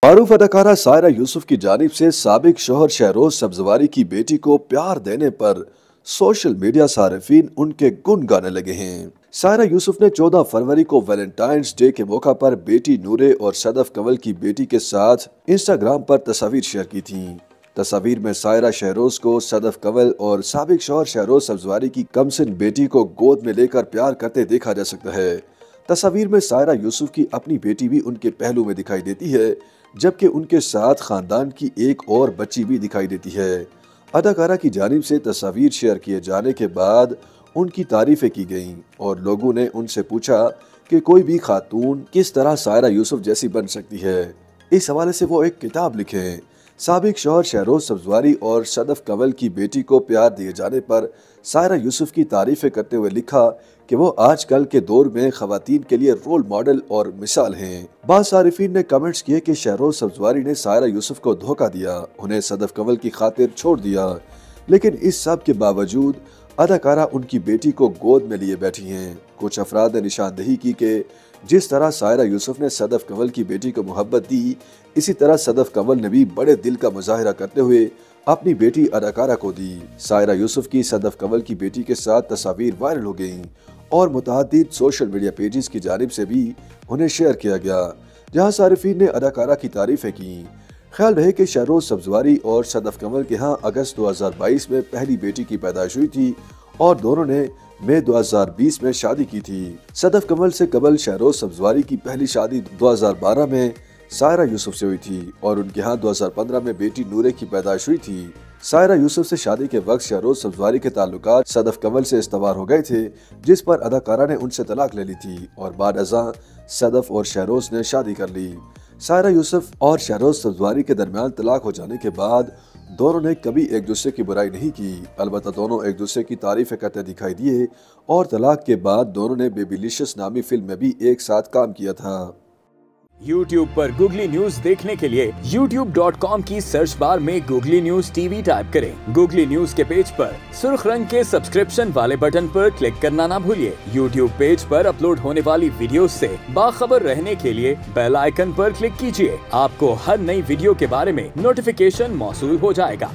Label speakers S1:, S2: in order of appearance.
S1: मारूफ अदाकारा सायरा यूसुफ की जानिब से साबिक शोहर शहरोज सब्जवारी की बेटी को प्यार देने पर सोशल मीडिया सारिफीन उनके गुण गाने लगे हैं। सायरा यूसुफ ने 14 फरवरी को वैलेंटाइंस डे के मौका पर बेटी नूरे और सदफ कंवल की बेटी के साथ इंस्टाग्राम पर तस्वीर शेयर की थी। तस्वीर में सायरा शहरोज को सदफ कंवल और साबिक शोहर शहरोज सब्जवारी की कमसिन बेटी को गोद में लेकर प्यार करते देखा जा सकता है। तस्वीर में सायरा यूसुफ की अपनी बेटी भी उनके पहलू में दिखाई देती है, जबकि उनके साथ खानदान की एक और बच्ची भी दिखाई देती है। अदाकारा की जानिब से तस्वीर शेयर किए जाने के बाद उनकी तारीफें की गईं और लोगों ने उनसे पूछा कि कोई भी खातून किस तरह सायरा यूसुफ जैसी बन सकती है। इस हवाले से वो एक किताब लिखें। साबिक शौहर शहरोज सब्जवारी और सदफ कंवल की बेटी को प्यार दिए जाने पर सायरा यूसुफ की तारीफें करते हुए लिखा कि वो आजकल के दौर में खवातीन के लिए रोल मॉडल और मिसाल हैं। बाद सारिफीन ने कमेंट्स किए कि शहरोज सब्जवारी ने सायरा यूसुफ को धोखा दिया, उन्हें सदफ कंवल की खातिर छोड़ दिया, लेकिन इस सब के बावजूद अदाकारा उनकी बेटी को गोद में लिए बैठी हैं। कुछ अफराद ने निशानदेही की कि जिस तरह सायरा यूसुफ ने सदफ कंवल की बेटी को मोहब्बत दी, इसी तरह सदफ कंवल ने भी बड़े दिल का मुजाहिरा करते हुए अपनी बेटी अदाकारा को दी। सायरा यूसुफ की सदफ कंवल की बेटी के साथ तस्वीर वायरल हो गईं और मुतअद्दिद सोशल मीडिया पेजेस की जानिब से भी उन्हें शेयर किया गया, जहां सारिफीन ने अदाकारा की तारीफें की। ख्याल रहे कि शहरोज सब्जवारी और सदफ कंवल के यहाँ अगस्त 2022 में पहली बेटी की पैदाइश हुई थी और दोनों ने मई 2020 में शादी की थी। सदफ कंवल से कबल शहरोज सब्जवारी की पहली शादी 2012 में सायरा यूसुफ से हुई थी और उनके यहाँ 2015 में बेटी नूरे की पैदाइश हुई थी। सायरा यूसुफ से शादी के वक्त शहरोज सब्जवारी के ताल्लुकात सदफ कंवल से इस्तवार हो गए थे, जिस पर अदाकारा ने उनसे तलाक ले ली थी और बाद अज़ां सदफ और शहरोज ने शादी कर ली। सायरा यूसुफ और शहरोज सब्जवारी के दरमियान तलाक हो जाने के बाद दोनों ने कभी एक दूसरे की बुराई नहीं की, अलबत्ता दोनों एक दूसरे की तारीफें करते दिखाई दिए और तलाक के बाद दोनों ने बेबीलिशियस नामी फिल्म में भी एक साथ काम किया था।
S2: YouTube पर गूगली न्यूज देखने के लिए youtube.com की सर्च बार में गूगली न्यूज टीवी टाइप करें। गूगली न्यूज के पेज पर सुर्ख रंग के सब्सक्रिप्शन वाले बटन पर क्लिक करना ना भूलिए। YouTube पेज पर अपलोड होने वाली वीडियोस से बाखबर रहने के लिए बेल आइकन पर क्लिक कीजिए। आपको हर नई वीडियो के बारे में नोटिफिकेशन मौसूल हो जाएगा।